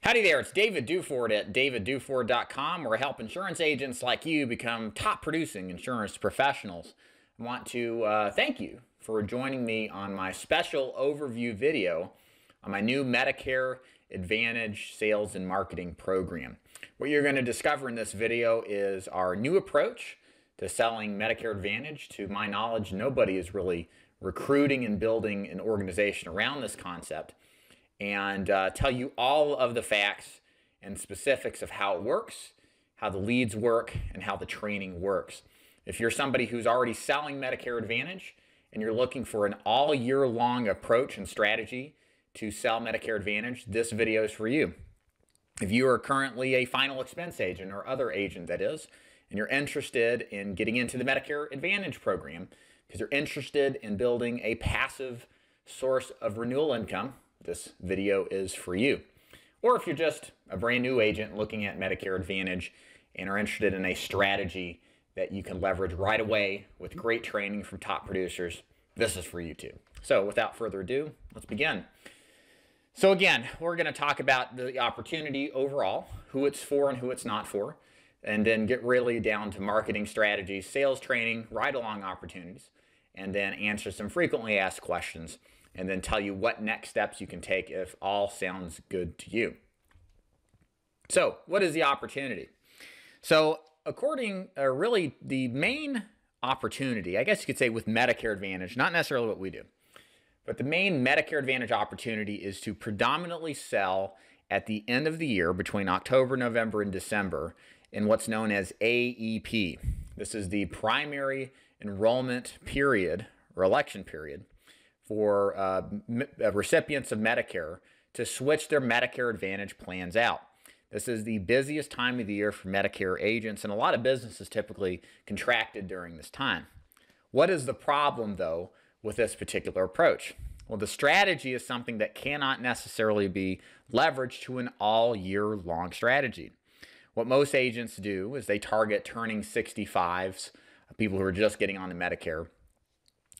Howdy there, it's David Duford at davidduford.com, where I help insurance agents like you become top producing insurance professionals. I want to thank you for joining me on my special overview video on my new Medicare Advantage sales and marketing program. What you're going to discover in this video is our new approach to selling Medicare Advantage. To my knowledge, nobody is really recruiting and building an organization around this concept, and tell you all of the facts and specifics of how it works, how the leads work, and how the training works. If you're somebody who's already selling Medicare Advantage and you're looking for an all year long approach and strategy to sell Medicare Advantage, this video is for you. If you are currently a final expense agent or other agent that is, and you're interested in getting into the Medicare Advantage program because you're interested in building a passive source of renewal income, this video is for you. Or if you're just a brand new agent looking at Medicare Advantage and are interested in a strategy that you can leverage right away with great training from top producers, this is for you too. So without further ado, let's begin. So again, we're going to talk about the opportunity overall, who it's for and who it's not for, and then get really down to marketing strategies, sales training, ride-along opportunities, and then answer some frequently asked questions, and then tell you what next steps you can take if all sounds good to you. So what is the opportunity? So really the main opportunity, I guess you could say with Medicare Advantage, not necessarily what we do, but the main Medicare Advantage opportunity is to predominantly sell at the end of the year between October, November, and December in what's known as AEP. This is the primary enrollment period or election period for recipients of Medicare to switch their Medicare Advantage plans out. This is the busiest time of the year for Medicare agents, and a lot of businesses typically contracted during this time. What is the problem, though, with this particular approach? Well, the strategy is something that cannot necessarily be leveraged to an all-year-long strategy. What most agents do is they target turning 65s, people who are just getting on the Medicare,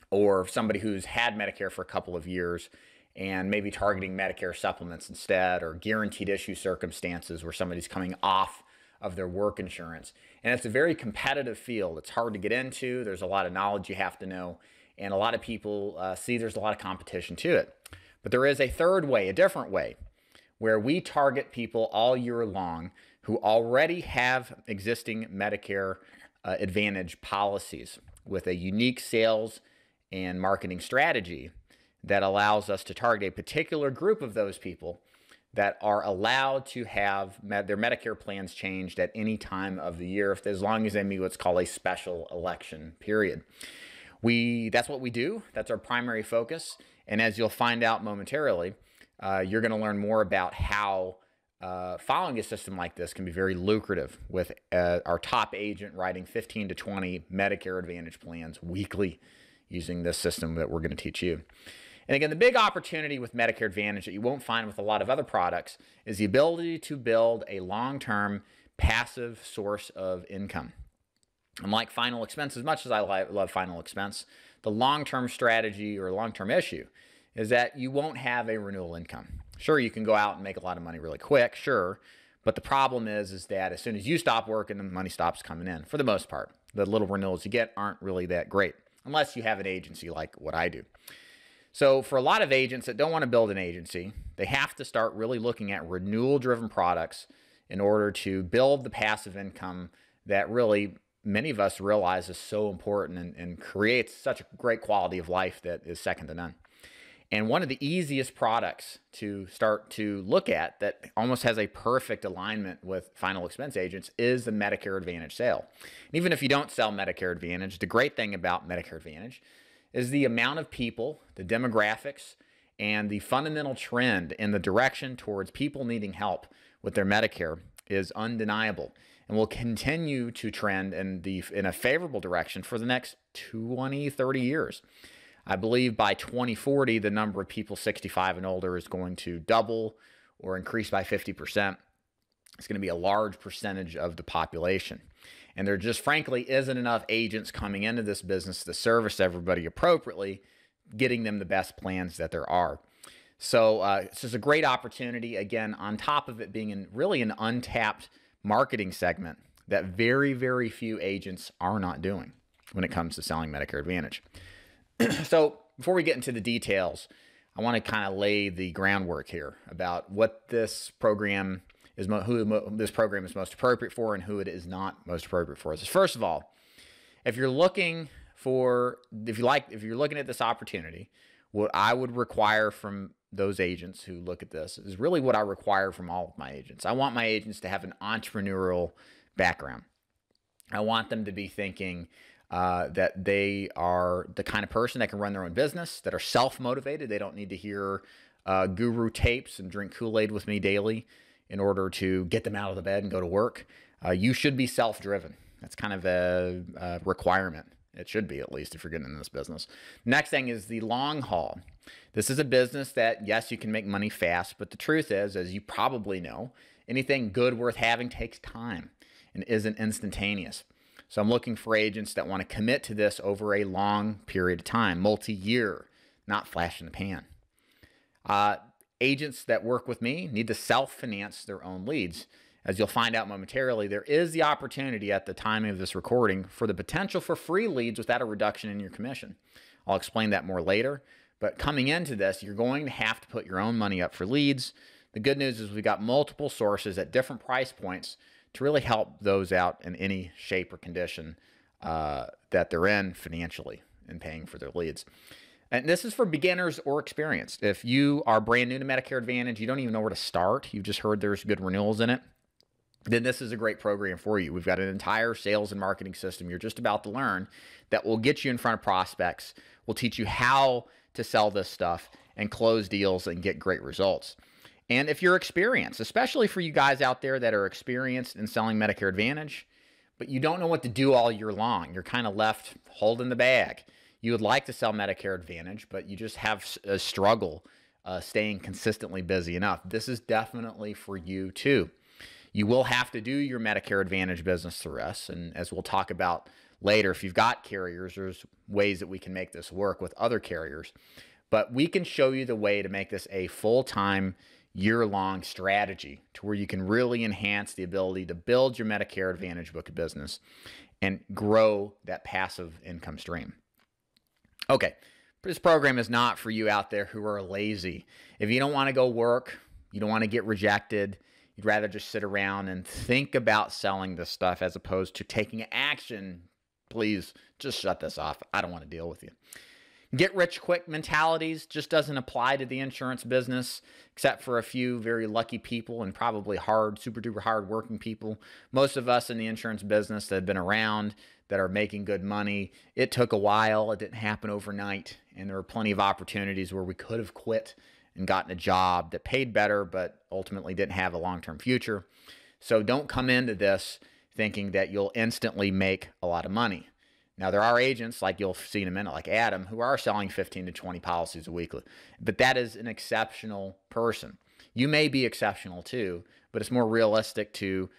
or somebody who's had Medicare for a couple of years and maybe targeting Medicare supplements instead, or guaranteed issue circumstances where somebody's coming off of their work insurance. And it's a very competitive field. It's hard to get into. There's a lot of knowledge you have to know, and a lot of people see there's a lot of competition to it. But there is a third way, a different way, where we target people all year long who already have existing Medicare Advantage policies with a unique sales and marketing strategy that allows us to target a particular group of those people that are allowed to have their Medicare plans changed at any time of the year, as long as they meet what's called a special election period. That's what we do. That's our primary focus. And as you'll find out momentarily, you're going to learn more about how following a system like this can be very lucrative, with our top agent writing 15 to 20 Medicare Advantage plans weekly using this system that we're going to teach you. And again, the big opportunity with Medicare Advantage that you won't find with a lot of other products is the ability to build a long-term passive source of income. Unlike final expense, as much as I love final expense, the long-term strategy or long-term issue is that you won't have a renewal income. Sure, you can go out and make a lot of money really quick, sure, but the problem is that as soon as you stop working, the money stops coming in, for the most part. The little renewals you get aren't really that great, unless you have an agency like what I do. So for a lot of agents that don't want to build an agency, they have to start really looking at renewal-driven products in order to build the passive income that really many of us realize is so important and creates such a great quality of life that is second to none. And one of the easiest products to start to look at that almost has a perfect alignment with final expense agents is the Medicare Advantage sale. And even if you don't sell Medicare Advantage, the great thing about Medicare Advantage is the amount of people, the demographics, and the fundamental trend in the direction towards people needing help with their Medicare is undeniable, and will continue to trend in a favorable direction for the next 20, 30 years. I believe by 2040, the number of people 65 and older is going to double or increase by 50%. It's going to be a large percentage of the population. And there just frankly isn't enough agents coming into this business to service everybody appropriately, getting them the best plans that there are. So this is a great opportunity, again, on top of it being really an untapped marketing segment that very, very few agents are not doing when it comes to selling Medicare Advantage. So before we get into the details, I want to kind of lay the groundwork here about what this program is, who this program is most appropriate for and who it is not most appropriate for. So first of all, if you're looking at this opportunity, what I would require from those agents who look at this is really what I require from all of my agents. I want my agents to have an entrepreneurial background. I want them to be thinking that they are the kind of person that can run their own business, that are self-motivated. They don't need to hear guru tapes and drink Kool-Aid with me daily in order to get them out of the bed and go to work. You should be self-driven. That's kind of a requirement. It should be, at least, if you're getting in this business. Next thing is the long haul. This is a business that, yes, you can make money fast, but the truth is, as you probably know, anything good worth having takes time and isn't instantaneous. So I'm looking for agents that want to commit to this over a long period of time, multi-year, not flash in the pan. Agents that work with me need to self-finance their own leads. As you'll find out momentarily, there is the opportunity at the time of this recording for the potential for free leads without a reduction in your commission. I'll explain that more later. But coming into this, you're going to have to put your own money up for leads. The good news is we've got multiple sources at different price points to really help those out in any shape or condition that they're in financially in paying for their leads. And this is for beginners or experienced. If you are brand new to Medicare Advantage, you don't even know where to start, you've just heard there's good renewals in it, then this is a great program for you. We've got an entire sales and marketing system you're just about to learn that will get you in front of prospects, will teach you how to sell this stuff and close deals and get great results. And if you're experienced, especially for you guys out there that are experienced in selling Medicare Advantage, but you don't know what to do all year long, you're kind of left holding the bag. You would like to sell Medicare Advantage, but you just have a struggle staying consistently busy enough. This is definitely for you too. You will have to do your Medicare Advantage business through us. And as we'll talk about later, if you've got carriers, there's ways that we can make this work with other carriers. But we can show you the way to make this a full-time, year-long strategy to where you can really enhance the ability to build your Medicare Advantage book of business and grow that passive income stream. Okay, this program is not for you out there who are lazy. If you don't want to go work, you don't want to get rejected, you'd rather just sit around and think about selling this stuff as opposed to taking action, please just shut this off. I don't want to deal with you. Get rich quick mentalities just doesn't apply to the insurance business, except for a few very lucky people and probably super duper hard working people. Most of us in the insurance business that have been around, that are making good money, it took a while. It didn't happen overnight. And there were plenty of opportunities where we could have quit and gotten a job that paid better, but ultimately didn't have a long-term future. So don't come into this thinking that you'll instantly make a lot of money. Now, there are agents, like you'll see in a minute, like Adam, who are selling 15 to 20 policies a week, but that is an exceptional person. You may be exceptional too, but it's more realistic to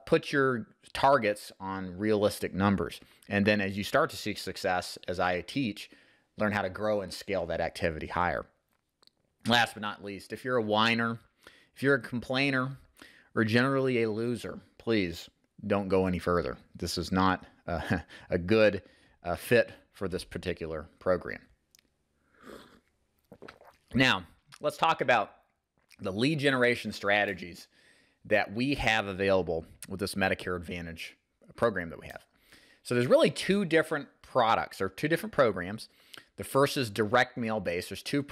put your targets on realistic numbers. And then as you start to see success, as I teach, learn how to grow and scale that activity higher. Last but not least, if you're a whiner, if you're a complainer, or generally a loser, please don't go any further. This is not a good fit for this particular program. Now, let's talk about the lead generation strategies that we have available with this Medicare Advantage program that we have. So there's really two different products or two different programs. The first is direct mail based. There's two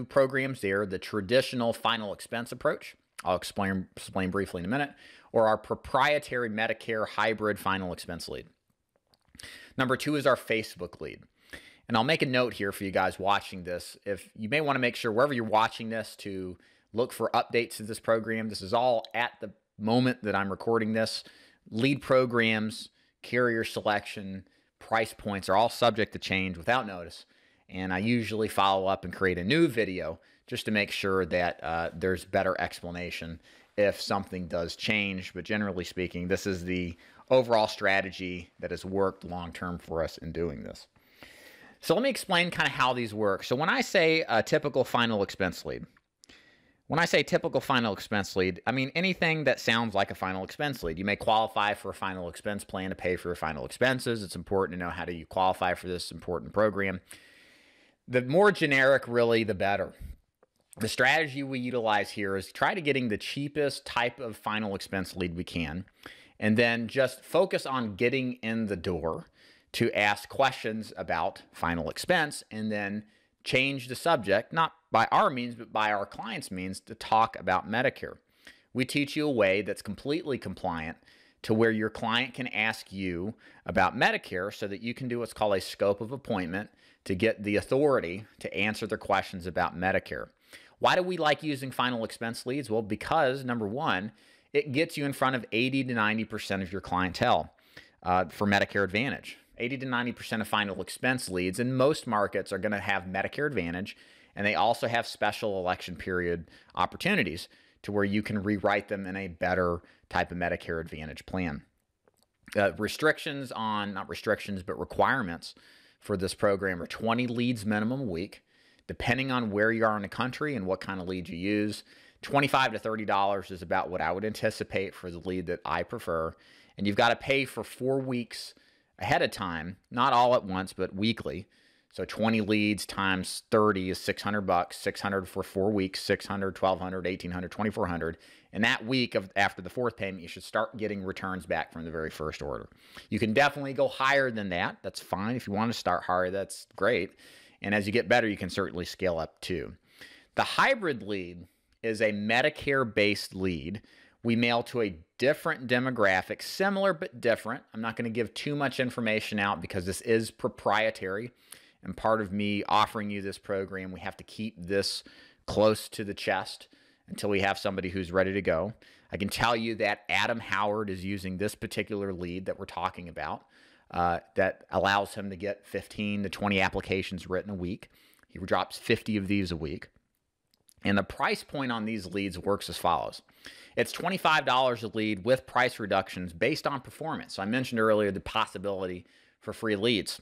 programs there, the traditional final expense approach. I'll explain briefly in a minute, or our proprietary Medicare hybrid final expense lead. Number two is our Facebook lead. And I'll make a note here for you guys watching this. If you may want to make sure wherever you're watching this to look for updates to this program. This is all at the moment that I'm recording this. Lead programs, carrier selection, price points are all subject to change without notice. And I usually follow up and create a new video just to make sure that there's better explanation if something does change. But generally speaking, this is the overall strategy that has worked long-term for us in doing this. So let me explain kind of how these work. So when I say a typical final expense lead, I mean anything that sounds like a final expense lead. You may qualify for a final expense plan to pay for your final expenses. It's important to know how do you qualify for this important program. The more generic, really, the better. The strategy we utilize here is try to getting the cheapest type of final expense lead we can, and then just focus on getting in the door to ask questions about final expense, and then change the subject, not by our means, but by our client's means, to talk about Medicare. We teach you a way that's completely compliant to where your client can ask you about Medicare so that you can do what's called a scope of appointment to get the authority to answer their questions about Medicare. Why do we like using final expense leads? Well, because number one, it gets you in front of 80 to 90% of your clientele for Medicare Advantage. 80 to 90% of final expense leads in most markets are going to have Medicare Advantage, and they also have special election period opportunities to where you can rewrite them in a better type of Medicare Advantage plan. Restrictions on, not restrictions, but requirements for this program are 20 leads minimum a week, depending on where you are in the country and what kind of lead you use. $25 to $30 is about what I would anticipate for the lead that I prefer. And you've got to pay for 4 weeks ahead of time, not all at once, but weekly. So 20 leads times 30 is $600. 600 for 4 weeks, 600, 1200, 1800, 2400. And that week after the fourth payment, you should start getting returns back from the very first order. You can definitely go higher than that. That's fine. If you want to start higher, that's great. And as you get better, you can certainly scale up too. The hybrid lead is a Medicare-based lead. We mail to a different demographic, similar but different. I'm not going to give too much information out because this is proprietary. And part of me offering you this program, we have to keep this close to the chest until we have somebody who's ready to go. I can tell you that Adam Howard is using this particular lead that we're talking about that allows him to get 15 to 20 applications written a week. He drops 50 of these a week. And the price point on these leads works as follows. It's $25 a lead with price reductions based on performance. So I mentioned earlier the possibility for free leads.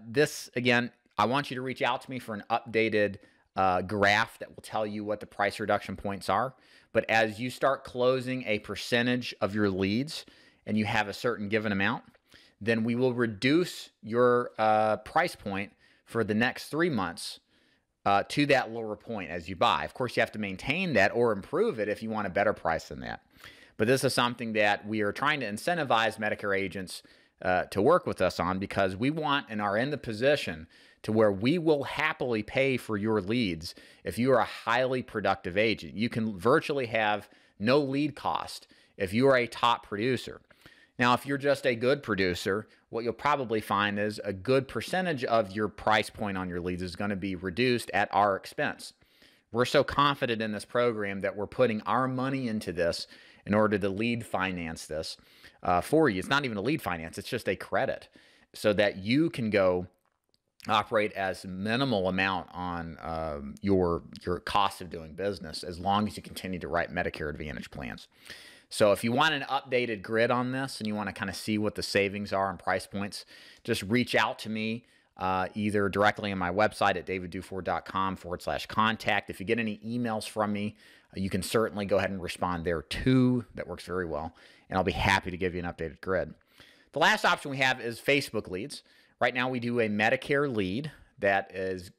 This, again, I want you to reach out to me for an updated graph that will tell you what the price reduction points are. But as you start closing a percentage of your leads and you have a certain given amount, then we will reduce your price point for the next 3 months to that lower point as you buy. Of course, you have to maintain that or improve it if you want a better price than that. But this is something that we are trying to incentivize Medicare agents to work with us on, because we want and are in the position to where we will happily pay for your leads if you are a highly productive agent. You can virtually have no lead cost if you are a top producer. Now, if you're just a good producer, what you'll probably find is a good percentage of your price point on your leads is going to be reduced at our expense. We're so confident in this program that we're putting our money into this in order to lead finance this for you. It's not even a lead finance, it's just a credit so that you can go operate as minimal amount on your cost of doing business as long as you continue to write Medicare Advantage plans. So if you want an updated grid on this and you want to kind of see what the savings are and price points, just reach out to me either directly on my website at davidduford.com/contact. If you get any emails from me, you can certainly go ahead and respond there too. That works very well. And I'll be happy to give you an updated grid. The last option we have is Facebook leads. Right now we do a Medicare lead that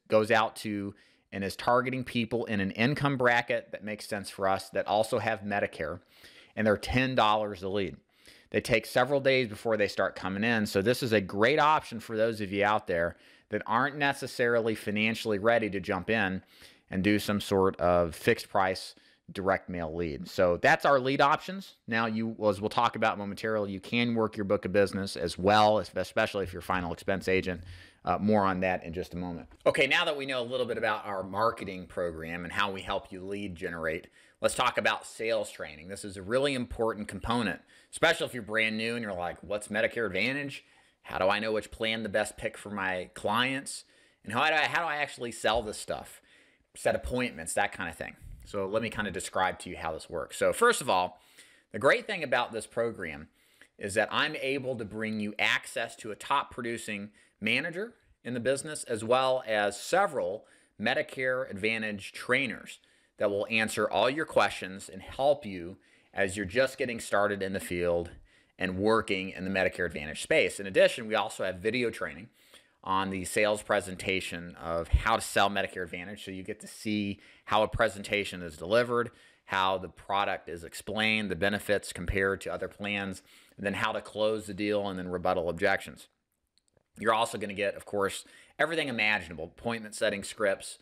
goes out to and is targeting people in an income bracket that makes sense for us that also have Medicare. And they're $10 a lead. They take several days before they start coming in. So this is a great option for those of you out there that aren't necessarily financially ready to jump in and do some sort of fixed price direct mail lead. So that's our lead options. Now, as we'll talk about momentarily, you can work your book of business as well, especially if you're a final expense agent. More on that in just a moment. Okay, now that we know a little bit about our marketing program and how we help you lead generate, let's talk about sales training. This is a really important component, especially if you're brand new and you're like, what's Medicare Advantage? How do I know which plan the best pick for my clients? And how do I actually sell this stuff? Set appointments, that kind of thing. So let me kind of describe to you how this works. So first of all, the great thing about this program is that I'm able to bring you access to a top producing manager in the business, as well as several Medicare Advantage trainers that will answer all your questions and help you as you're just getting started in the field and working in the Medicare Advantage space. In addition, we also have video training on the sales presentation of how to sell Medicare Advantage. So you get to see how a presentation is delivered, how the product is explained, the benefits compared to other plans, and then how to close the deal and then rebuttal objections. You're also going to get, of course, everything imaginable: appointment setting scripts,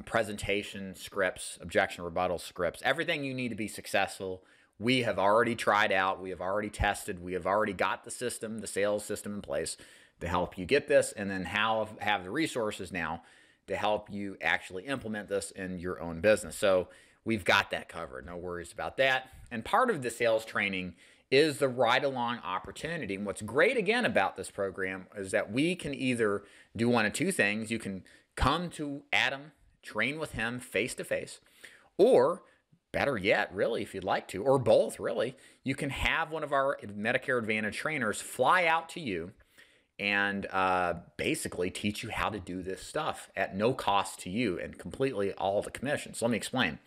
presentation scripts, objection rebuttal scripts, everything you need to be successful. We have already tried out, we have already tested, we have already got the system, the sales system in place to help you get this, and then have the resources now to help you actually implement this in your own business. So we've got that covered, no worries about that. And part of the sales training is the ride-along opportunity. And what's great again about this program is that we can either do one of two things. You can come to Adam, train with him face-to-face, or better yet, really, if you'd like to, or both, really, you can have one of our Medicare Advantage trainers fly out to you and basically teach you how to do this stuff at no cost to you and completely all the commission. So let me explain.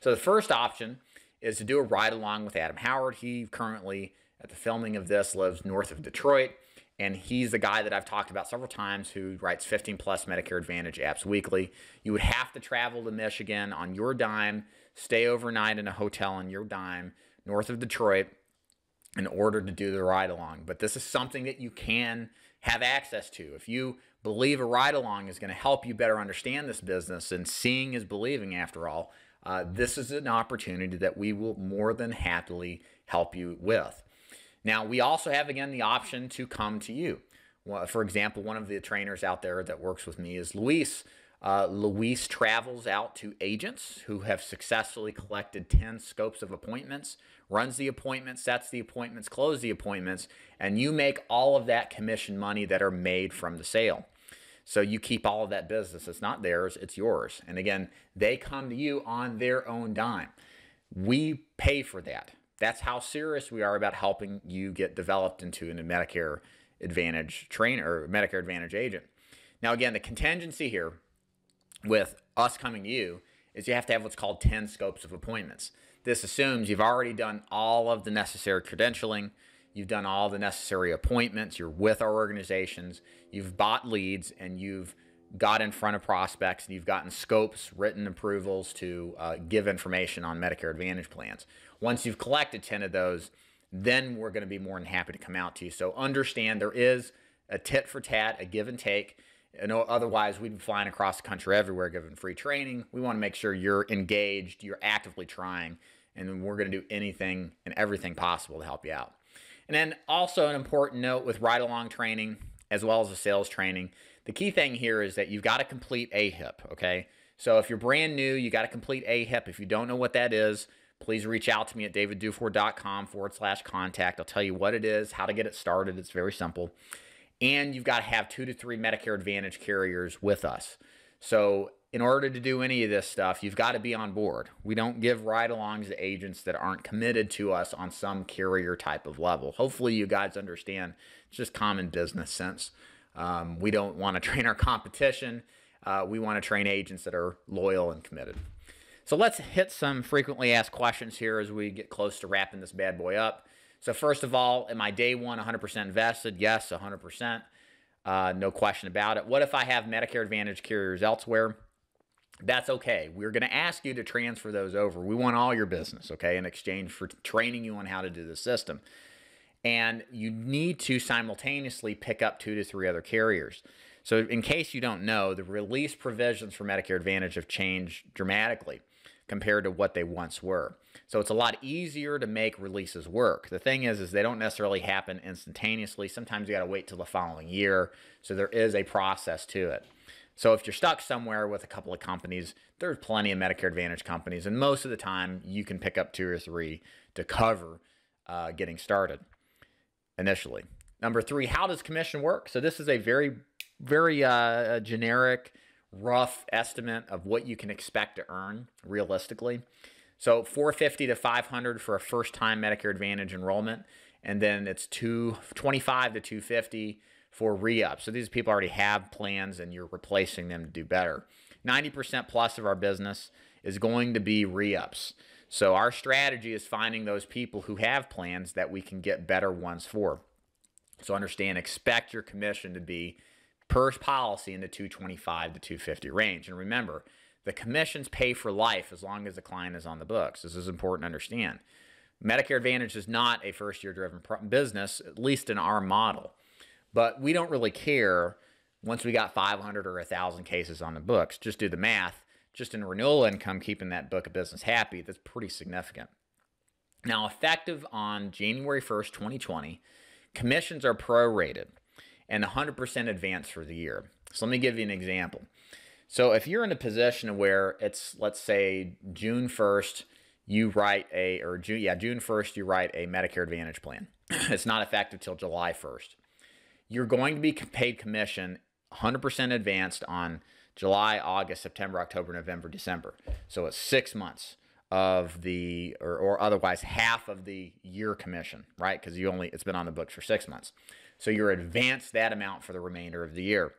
So the first option is to do a ride-along with Adam Howard. He currently, at the filming of this, lives north of Detroit, and he's the guy that I've talked about several times who writes 15-plus Medicare Advantage apps weekly. You would have to travel to Michigan on your dime, stay overnight in a hotel on your dime, north of Detroit, in order to do the ride-along. But this is something that you can have access to. If you believe a ride-along is going to help you better understand this business, and seeing is believing after all, this is an opportunity that we will more than happily help you with. Now, we also have, again, the option to come to you. Well, for example, one of the trainers out there that works with me is Luis. Luis travels out to agents who have successfully collected 10 scopes of appointments, runs the appointments, sets the appointments, closes the appointments, and you make all of that commission money that are made from the sale. So you keep all of that business. It's not theirs, it's yours. And again, they come to you on their own dime. We pay for that. That's how serious we are about helping you get developed into a Medicare Advantage trainer or Medicare Advantage agent. Now, again, the contingency here with us coming to you is you have to have what's called 10 scopes of appointments. This assumes you've already done all of the necessary credentialing, you've done all the necessary appointments, you're with our organizations, you've bought leads, and you've got in front of prospects, and you've gotten scopes, written approvals to give information on Medicare Advantage plans. Once you've collected 10 of those, then we're going to be more than happy to come out to you. So understand there is a tit for tat, a give and take. Otherwise, we'd be flying across the country everywhere giving free training. We want to make sure you're engaged, you're actively trying, and we're going to do anything and everything possible to help you out. And then also an important note with ride-along training as well as the sales training, the key thing here is that you've got to complete AHIP, okay? So if you're brand new, you got to complete AHIP. If you don't know what that is, please reach out to me at davidduford.com/contact. I'll tell you what it is, how to get it started. It's very simple. And you've got to have 2 to 3 Medicare Advantage carriers with us. So in order to do any of this stuff, you've got to be on board. We don't give ride-alongs to agents that aren't committed to us on some carrier type of level. Hopefully you guys understand. It's just common business sense. We don't want to train our competition. We want to train agents that are loyal and committed. So let's hit some frequently asked questions here as we get close to wrapping this bad boy up. So first of all, am I day one 100% vested? Yes, 100%. No question about it. What if I have Medicare Advantage carriers elsewhere? That's okay. We're going to ask you to transfer those over. We want all your business, okay, in exchange for training you on how to do the system. And you need to simultaneously pick up 2 to 3 other carriers. So in case you don't know, the release provisions for Medicare Advantage have changed dramatically compared to what they once were. So it's a lot easier to make releases work. The thing is they don't necessarily happen instantaneously. Sometimes you got to wait till the following year. So there is a process to it. So if you're stuck somewhere with a couple of companies, there's plenty of Medicare Advantage companies, and most of the time you can pick up 2 or 3 to cover getting started initially. Number 3, how does commission work? So this is a very generic, rough estimate of what you can expect to earn realistically. So $450 to $500 for a first-time Medicare Advantage enrollment, and then it's $225 to $250 for re-ups. So these people already have plans and you're replacing them to do better. 90% plus of our business is going to be re-ups. So our strategy is finding those people who have plans that we can get better ones for. So understand, expect your commission to be per policy in the $225 to $250 range. And remember, the commissions pay for life as long as the client is on the books. This is important to understand. Medicare Advantage is not a first-year driven business, at least in our model. But we don't really care once we got 500 or 1,000 cases on the books. Just do the math. Just in renewal income, keeping that book of business happy, that's pretty significant. Now, effective on January 1st, 2020, commissions are prorated and 100% advance for the year. So let me give you an example. So if you're in a position where it's, let's say, June 1st, you write a, or June 1st, you write a Medicare Advantage plan. It's not effective till July 1st. You're going to be paid commission 100% advanced on July, August, September, October, November, December. So it's 6 months of the, or otherwise half of the year commission, right? Because it's been on the books for 6 months. So you're advanced that amount for the remainder of the year.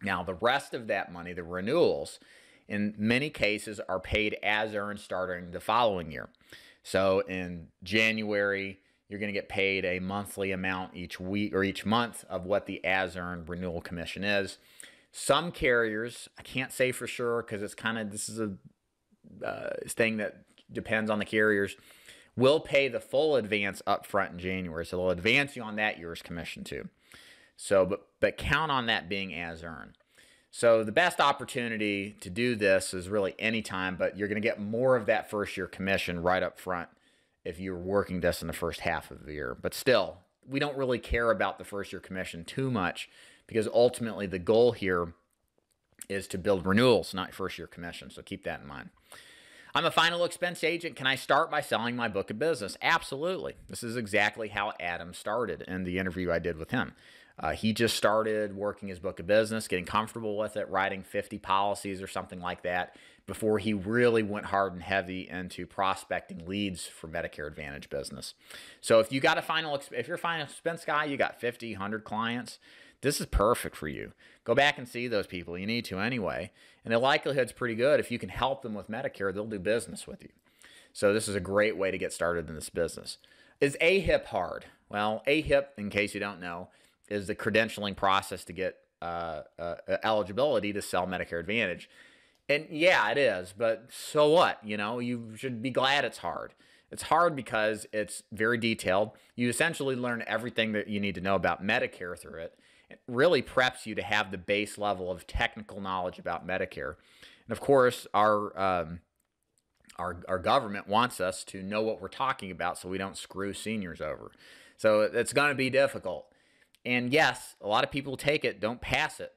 Now, the rest of that money, the renewals, in many cases are paid as earned starting the following year. So in January, you're going to get paid a monthly amount each week or each month of what the as earned renewal commission is. Some carriers, I can't say for sure because it's kind of, this is a thing that depends on the carriers, will pay the full advance up front in January. So they'll advance you on that year's commission too. So, but count on that being as earned. So the best opportunity to do this is really anytime, but you're going to get more of that first year commission right up front if you're working this in the first half of the year. But still, we don't really care about the first year commission too much because ultimately the goal here is to build renewals, not first year commission. So keep that in mind. I'm a final expense agent. Can I start by selling my book of business? Absolutely. This is exactly how Adam started in the interview I did with him. He just started working his book of business, getting comfortable with it, writing 50 policies or something like that before he really went hard and heavy into prospecting leads for Medicare Advantage business. So if you're a final expense guy, you got 50, 100 clients, this is perfect for you. Go back and see those people. You need to anyway. And the likelihood's pretty good. If you can help them with Medicare, they'll do business with you. So this is a great way to get started in this business. Is AHIP hard? Well, AHIP, in case you don't know, is the credentialing process to get eligibility to sell Medicare Advantage. And yeah, it is, but so what? You know, you should be glad it's hard. It's hard because it's very detailed. You essentially learn everything that you need to know about Medicare through it. It really preps you to have the base level of technical knowledge about Medicare. And of course, our government wants us to know what we're talking about so we don't screw seniors over. So it's going to be difficult. And yes, a lot of people take it, don't pass it.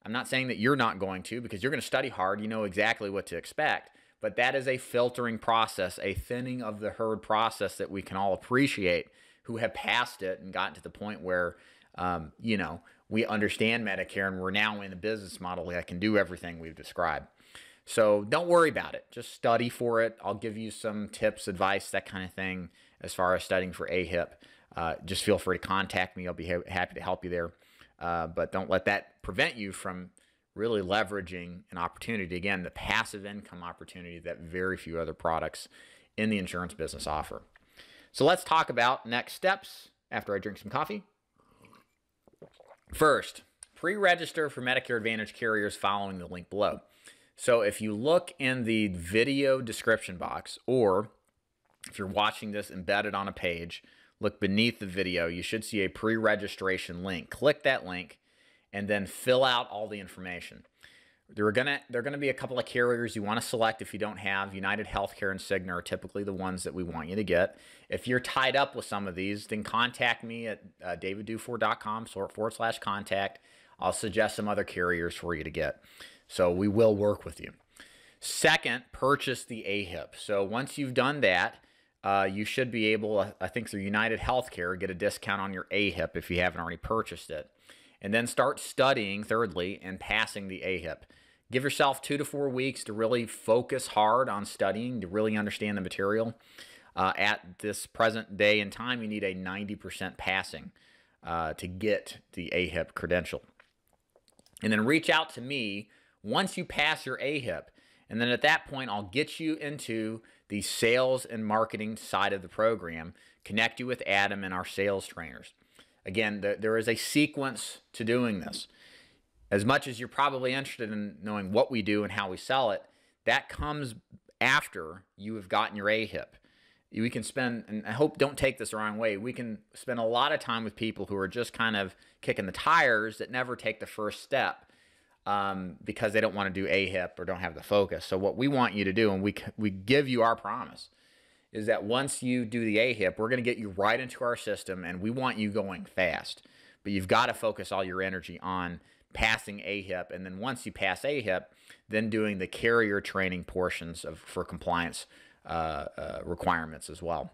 I'm not saying that you're not going to because you're going to study hard. You know exactly what to expect. But that is a filtering process, a thinning of the herd process that we can all appreciate who have passed it and gotten to the point where, you know, we understand Medicare and we're now in a business model that can do everything we've described. So don't worry about it. Just study for it. I'll give you some tips, advice, that kind of thing as far as studying for AHIP. Just feel free to contact me. I'll be happy to help you there. But don't let that prevent you from really leveraging an opportunity. Again, the passive income opportunity that very few other products in the insurance business offer. So let's talk about next steps after I drink some coffee. First, pre-register for Medicare Advantage carriers following the link below. So if you look in the video description box, or if you're watching this embedded on a page, look beneath the video, you should see a pre-registration link. Click that link and then fill out all the information. There are gonna be a couple of carriers you want to select if you don't have. United Healthcare and Cigna are typically the ones that we want you to get. If you're tied up with some of these, then contact me at davidduford.com/contact. I'll suggest some other carriers for you to get. So we will work with you. Second, purchase the AHIP. So once you've done that, you should be able, I think through United Healthcare, get a discount on your AHIP if you haven't already purchased it. And then start studying, thirdly, and passing the AHIP. Give yourself 2 to 4 weeks to really focus hard on studying, to really understand the material. At this present day and time, you need a 90% passing to get the AHIP credential. And then reach out to me once you pass your AHIP. And then at that point, I'll get you into the sales and marketing side of the program, connect you with Adam and our sales trainers. Again, there is a sequence to doing this. As much as you're probably interested in knowing what we do and how we sell it, that comes after you have gotten your AHIP. We can spend, and I hope don't take this the wrong way, we can spend a lot of time with people who are just kind of kicking the tires that never take the first step because they don't want to do AHIP or don't have the focus. So what we want you to do, and we give you our promise, is that once you do the AHIP, we're going to get you right into our system, and we want you going fast. But you've got to focus all your energy on passing AHIP, and then once you pass AHIP, then doing the carrier training portions for compliance requirements as well.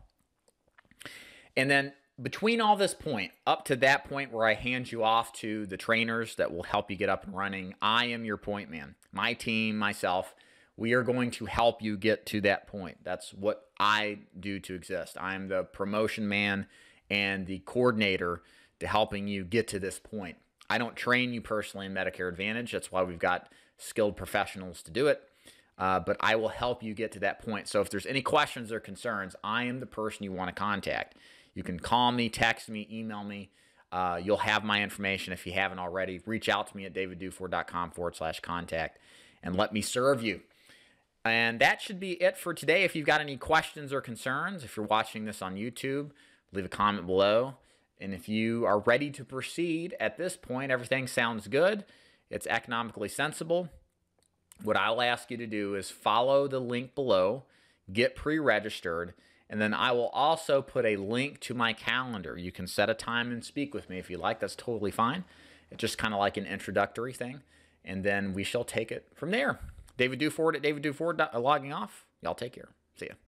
And then between all this point, up to that point where I hand you off to the trainers that will help you get up and running, I am your point man. My team, myself, we are going to help you get to that point. That's what I do to exist. I'm the promotion man and the coordinator to helping you get to this point. I don't train you personally in Medicare Advantage. That's why we've got skilled professionals to do it. But I will help you get to that point. So if there's any questions or concerns, I am the person you want to contact. You can call me, text me, email me. You'll have my information if you haven't already. Reach out to me at davidduford.com/contact and let me serve you. And that should be it for today. If you've got any questions or concerns, if you're watching this on YouTube, leave a comment below. And if you are ready to proceed at this point, everything sounds good. It's economically sensible. What I'll ask you to do is follow the link below, get pre-registered, and then I will also put a link to my calendar. You can set a time and speak with me if you like. That's totally fine. It's just kind of like an introductory thing. And then we shall take it from there. David Duford at David Duford, logging off. Y'all take care. See ya.